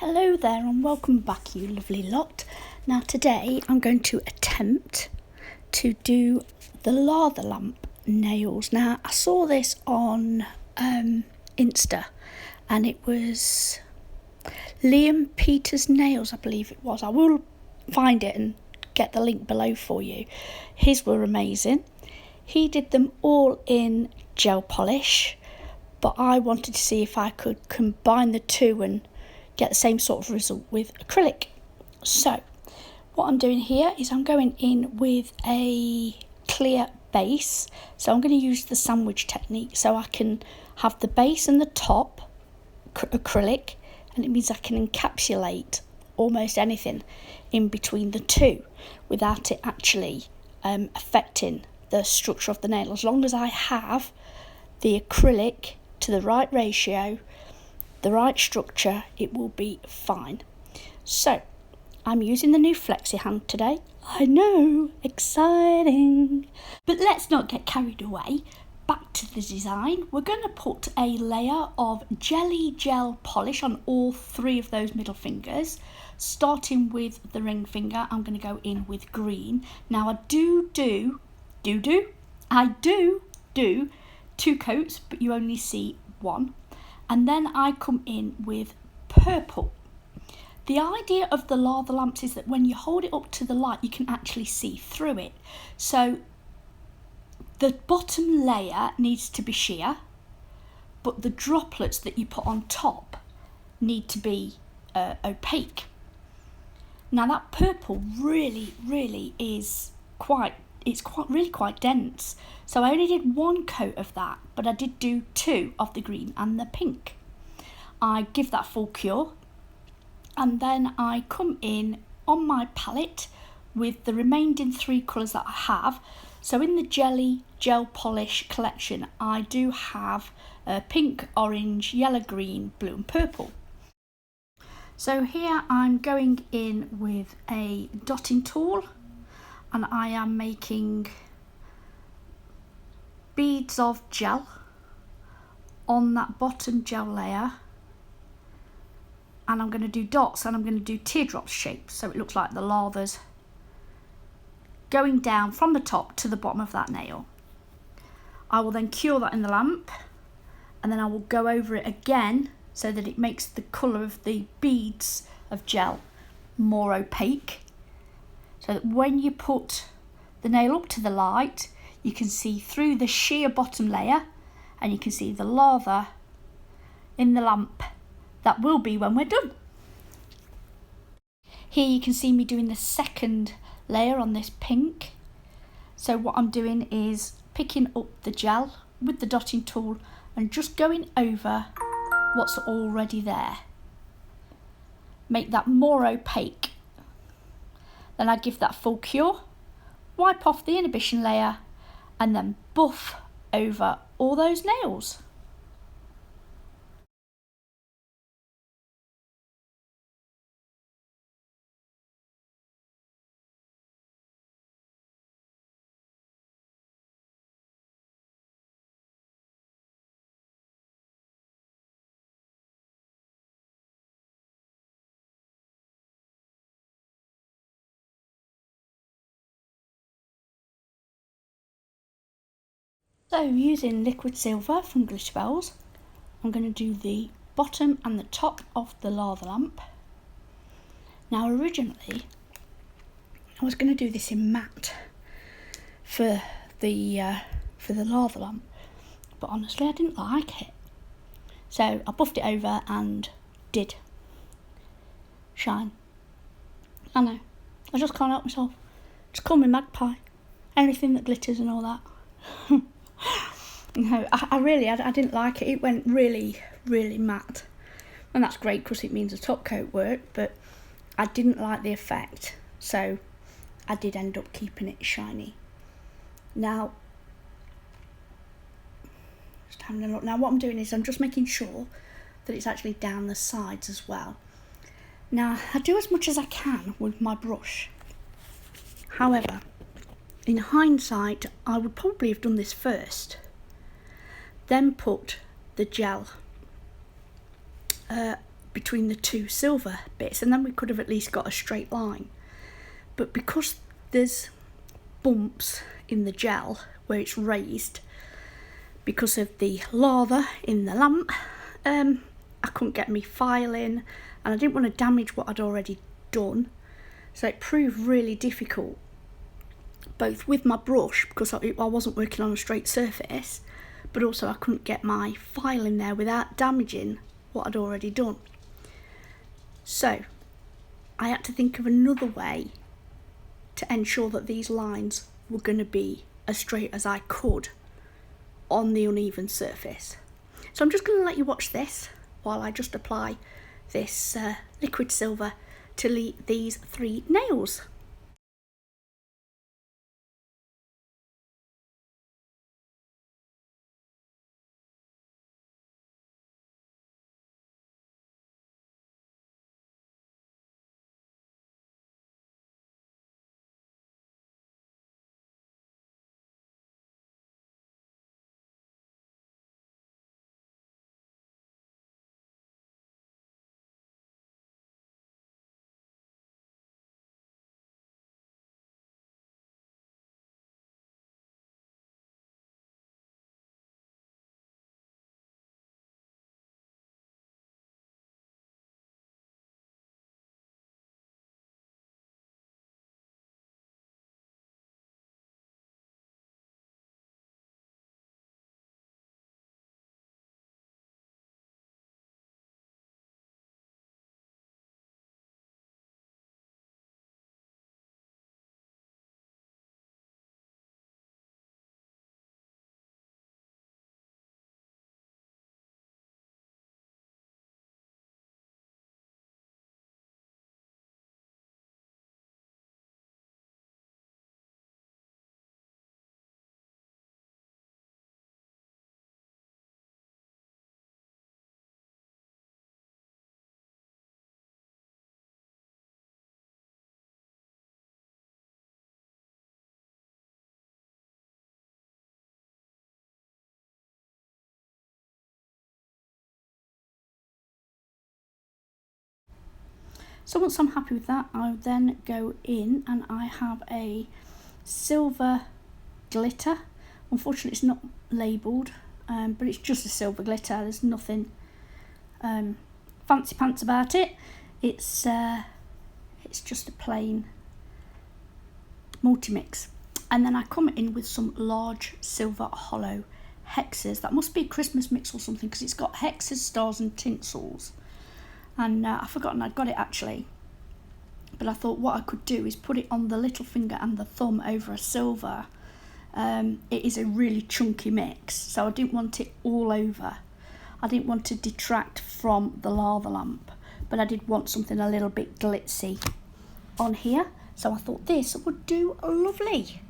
Hello there and welcome back, you lovely lot. Now today I'm going to attempt to do the lava lamp nails. Now I saw this on Insta and it was Liam Peters Nails, I believe it was. I will find it and get the link below for you. His were amazing. He did them all in gel polish, but I wanted to see if I could combine the two and get the same sort of result with acrylic. So what I'm doing here is I'm going in with a clear base. So I'm going to use the sandwich technique, so I can have the base and the top acrylic, and it means I can encapsulate almost anything in between the two without it actually affecting the structure of the nail. As long as I have the acrylic to the right ratio, the right structure, it will be fine. So I'm using the new Flexi hand today. I know, exciting. But let's not get carried away. Back to the design. We're going to put a layer of jelly gel polish on all three of those middle fingers. Starting with the ring finger, I'm going to go in with green. Now I do 2 coats, but you only see one. And then I come in with purple. The idea of the lava lamps is that when you hold it up to the light, you can actually see through it. So the bottom layer needs to be sheer, but the droplets that you put on top need to be opaque. Now that purple really is quite dense. So I only did 1 coat of that, but I did do 2 of the green and the pink. I give that full cure, and then I come in on my palette with the remaining 3 colours that I have. So in the jelly gel polish collection, I do have pink, orange, yellow, green, blue and purple. So here I'm going in with a dotting tool, and I am making beads of gel on that bottom gel layer, and I'm going to do dots, and I'm going to do teardrop shapes, so it looks like the lava's going down from the top to the bottom of that nail. I will then cure that in the lamp, and then I will go over it again so that it makes the colour of the beads of gel more opaque, so that when you put the nail up to the light, you can see through the sheer bottom layer, and you can see the lava in the lamp that will be when we're done. Here you can see me doing the second layer on this pink. So what I'm doing is picking up the gel with the dotting tool and just going over what's already there. Make that more opaque. Then I give that full cure, wipe off the inhibition layer, and then buff over all those nails. So using liquid silver from Glitterbels, I'm going to do the bottom and the top of the lava lamp. Now originally I was going to do this in matte for the lava lamp, but honestly I didn't like it, so I buffed it over and did shine. I know, I just can't help myself. Just call me magpie, anything that glitters and all that. No, I didn't like it. It went really matte, and that's great because it means the top coat worked, but I didn't like the effect, so I did end up keeping it shiny. Now, just having a look. Now what I'm doing is I'm just making sure that it's actually down the sides as well. Now I do as much as I can with my brush. However, in hindsight, I would probably have done this first, then put the gel between the two silver bits, and then we could have at least got a straight line. But because there's bumps in the gel where it's raised because of the lather in the lamp, I couldn't get me file in, and I didn't want to damage what I'd already done, so it proved really difficult, both with my brush because I wasn't working on a straight surface, but also I couldn't get my file in there without damaging what I'd already done. So I had to think of another way to ensure that these lines were going to be as straight as I could on the uneven surface. So I'm just going to let you watch this while I just apply this liquid silver to these 3 nails. So once I'm happy with that, I'll then go in and I have a silver glitter. Unfortunately it's not labelled, but it's just a silver glitter. There's nothing fancy pants about it. It's just a plain multi-mix. And then I come in with some large silver hollow hexes. That must be a Christmas mix or something, because it's got hexes, stars and tinsels. And I've forgotten I'd got it actually, but I thought what I could do is put it on the little finger and the thumb over a silver. It is a really chunky mix, so I didn't want it all over. I didn't want to detract from the lava lamp, but I did want something a little bit glitzy on here, so I thought this would do lovely.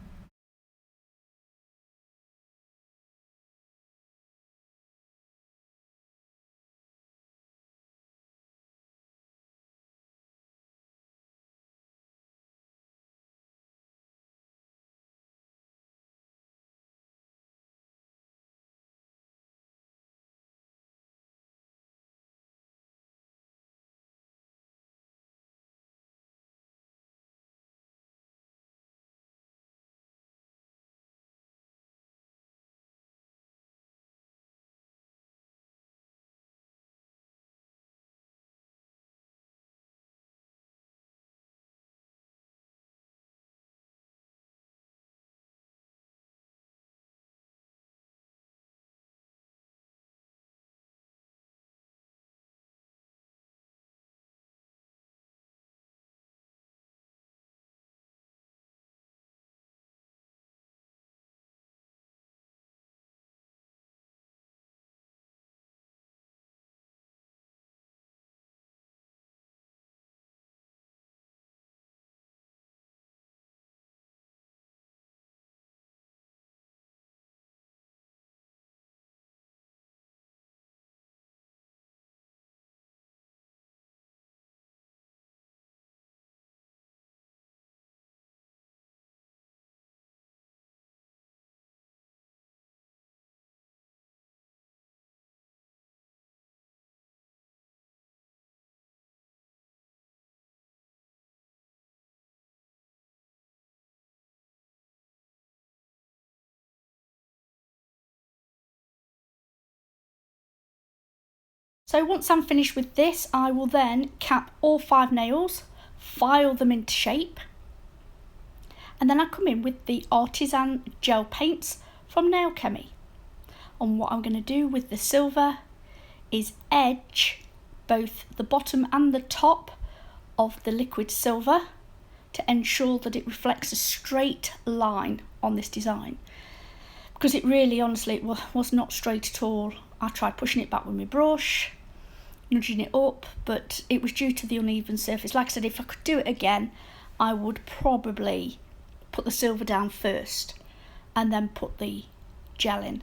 So once I'm finished with this, I will then cap all 5 nails, file them into shape, and then I come in with the Artisan gel paints from Nailchemy. And what I'm going to do with the silver is edge both the bottom and the top of the liquid silver to ensure that it reflects a straight line on this design, because it really honestly was not straight at all. I tried pushing it back with my brush, nudging it up, but it was due to the uneven surface. Like I said, if I could do it again, I would probably put the silver down first and then put the gel in.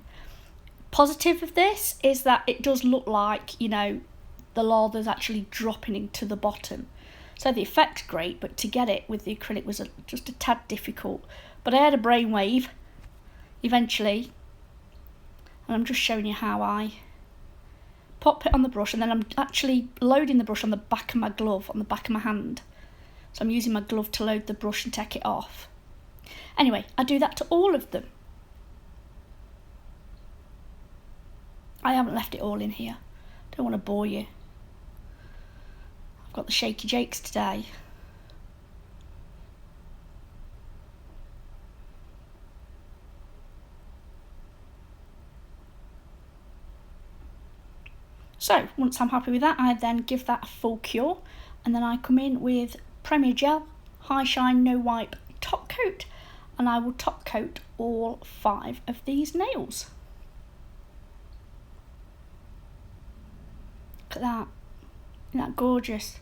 Positive of this is that it does look like, you know, the lather's actually dropping into the bottom. So the effect's great, but to get it with the acrylic was just a tad difficult. But I had a brainwave eventually, and I'm just showing you how I pop it on the brush, and then I'm actually loading the brush on the back of my glove, on the back of my hand. So I'm using my glove to load the brush and take it off. Anyway, I do that to all of them. I haven't left it all in here. Don't want to bore you. I've got the shaky jakes today. So once I'm happy with that, I then give that a full cure, and then I come in with Premier Gel High Shine No Wipe top coat, and I will top coat all 5 of these nails. Look at that. Isn't that gorgeous?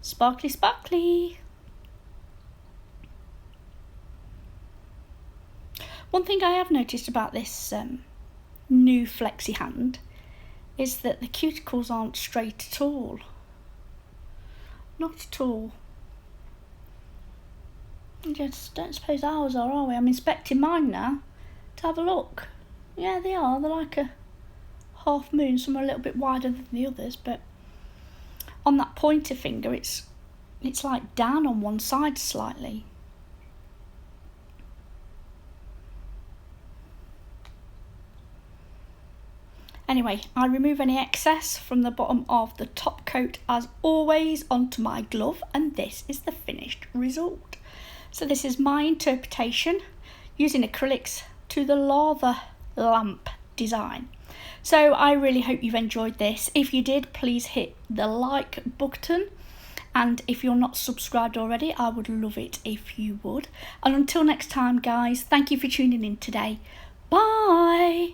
Sparkly, sparkly. One thing I have noticed about this new Flexi hand is that the cuticles aren't straight at all. Not at all. I just don't suppose ours are we? I'm inspecting mine now to have a look. Yeah, they are. They're like a half moon. Some are a little bit wider than the others, but on that pointer finger, it's like down on one side slightly. Anyway, I remove any excess from the bottom of the top coat as always onto my glove, and this is the finished result. So this is my interpretation using acrylics to the lava lamp design. So I really hope you've enjoyed this. If you did, please hit the like button, and if you're not subscribed already, I would love it if you would. And until next time guys, thank you for tuning in today. Bye.